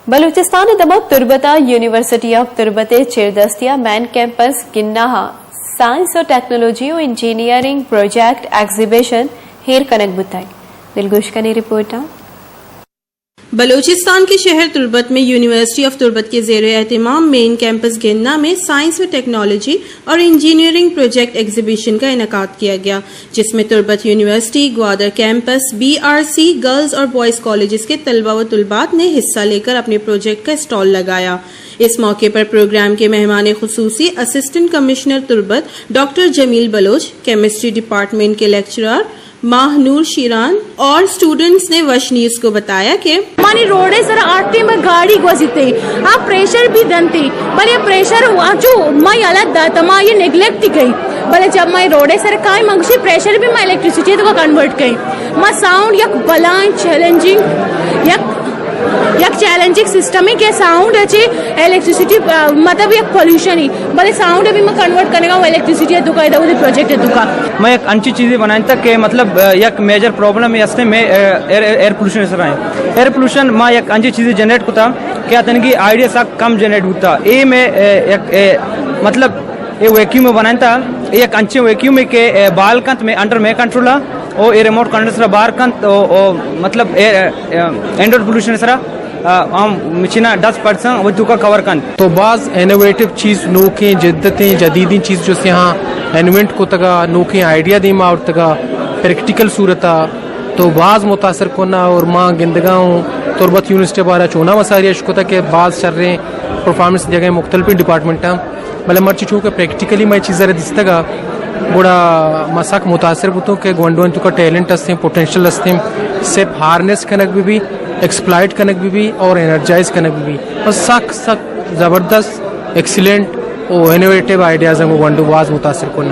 बलूचिस्तान दमक तुर्बता university of तुर्बते चिरदस्तिया मैन कैंपस गिन्नाहा साइंस और टेक्नोलॉजी और इंजीनियरिंग प्रोजेक्ट एग्जीबिशन हेर कनक बुताई दिलगुश का रिपोर्ट। बलूचिस्तान के शहर तुर्बत में यूनिवर्सिटी ऑफ तुर्बत के ज़ेर एहतिमाम मेन कैंपस गिन्ना में साइंस व टेक्नोलॉजी और इंजीनियरिंग प्रोजेक्ट एग्जीबिशन का इनेकाद किया गया, जिसमें Turbat university, Gwadar campus, BRC girls और बॉयज कॉलेजेस के तलबा व तुलबात ने हिस्सा लेकर अपने प्रोजेक्ट का स्टॉल लगाया। इस मौके पर प्रोग्राम के मेहमान खुसूसी assistant commissioner Turbat doctor Jameel Baloch, chemistry department के लेक्चरर माहनूर शीरान और स्टूडेंट्स ने वश न्यूज को बताया कि हमारी रोडे सर आटे में गाड़ी गुजरते आप प्रेशर भी दनते भले प्रेशर जो मैं अलग दातमा ये नेग्लेक्ट गई भले जब मैं रोडे सर काय मंगशी प्रेशर भी मैं इलेक्ट्रिसिटी तो कन्वर्ट गई मैं साउंड यक बलान चैलेंजिंग यक चैलेंजिंग सिस्टम के साउंड अच्छे इलेक्ट्रिसिटी मतलब एक पोल्यूशन ही भले साउंड भी मैं कन्वर्ट करने का इलेक्ट्रिसिटी है दुका इधर प्रोजेक्ट है दुका मैं एक अच्छी चीजें बनाई तक के मतलब एक मेजर प्रॉब्लम है इसने में एयर पोल्यूशन सर है एयर पोल्यूशन मैं एक अच्छी चीजें जनरेट होता क्या तन की आइडिया सा कम जनरेट होता ये में एक मतलब ये वैक्यूम में बनाई था एक अच्छे वैक्यूम के बाल कंत में अंडर में कंट्रोल और ये रिमोट कंट्रोल बाहर कंत मतलब एंडोर पोल्यूशन सर हम मिचिना 10% वो का कवर कन तो बाज इनोवेटिव चीज नोके जिद्दतें जदीदी चीज जो से यहाँ इन्वेंट को तगा नोके आइडिया दी माँ और तगा प्रैक्टिकल सूरता तो बाज मुतासर कोना और माँ गिंदगांव तुर्बत यूनिवर्सिटी बारा चोना मसारिया शुको तक के बाज चल रहे परफॉर्मेंस जगह मुख्तलिफ डिपार्टमेंट मतलब मर्ची छू के प्रैक्टिकली मैं चीज़ दिसतगा बड़ा मसाक मुतासर बुतो के गोंडोन तो का टैलेंट असते पोटेंशियल असते सिर्फ हार्नेस कनक भी एक्सप्लॉइट कनक भी और एनर्जाइज कनक भी और सक जबरदस्त एक्सीलेंट और इनोवेटिव आइडियाज हैं वो वंडोवाज मुतासर को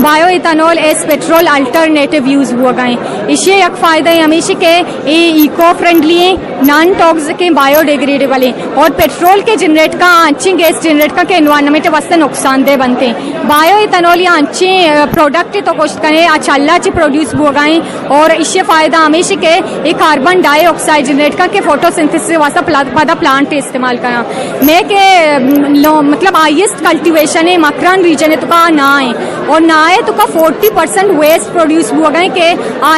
bio ethanol as petrol alternative use हुआ गए इससे एक फायदा है हमेशा के ये इको फ्रेंडली है नॉन टॉक्सिक है बायोडिग्रेडेबल है और पेट्रोल के जनरेट का अच्छी गैस जनरेट का के एनवायरनमेंट वास्ते नुकसानदेह बनते हैं बायो इथेनॉल या अच्छे प्रोडक्ट तो कुछ करें अच्छा अच्छे प्रोड्यूस हुआ गए और इससे फायदा हमेशा के ये कार्बन डाइऑक्साइड जनरेट का के फोटोसिंथेसिस वास्ते पदा प्लांट इस्तेमाल करा मैं के मतलब हाईएस्ट कल्टीवेशन है मकरान रीजन है तो का ना है और ना है तो का 40% वेस्ट प्रोड्यूस हुआ गए के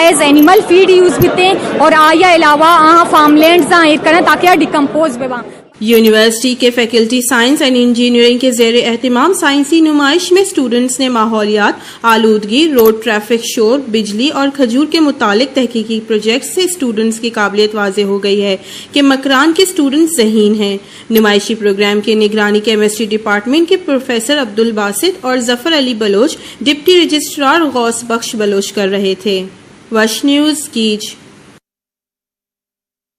एज एनिमल फीड यूज बीते और आया अलावा फार्मलैंड करना ताकि डिकम्पोज बेवा। यूनिवर्सिटी के फैकल्टी साइंस एंड इंजीनियरिंग के ज़ेर एहतिमाम साइंसी नुमाइश में स्टूडेंट्स ने माहौलियात, आलूदगी, रोड ट्रैफिक शोर, बिजली और खजूर के मुतालिक तहकीकी प्रोजेक्ट से स्टूडेंट्स की काबिलियत वाज़ेह हो गई है कि मकरान के स्टूडेंट्स ज़हीन हैं। नुमाइशी प्रोग्राम के निगरानी केमिस्ट्री डिपार्टमेंट के प्रोफेसर अब्दुल बासित और जफर अली बलोच डिप्टी रजिस्ट्रार गौस बख्श बलोच कर रहे थे। वश न्यूज़ कीज।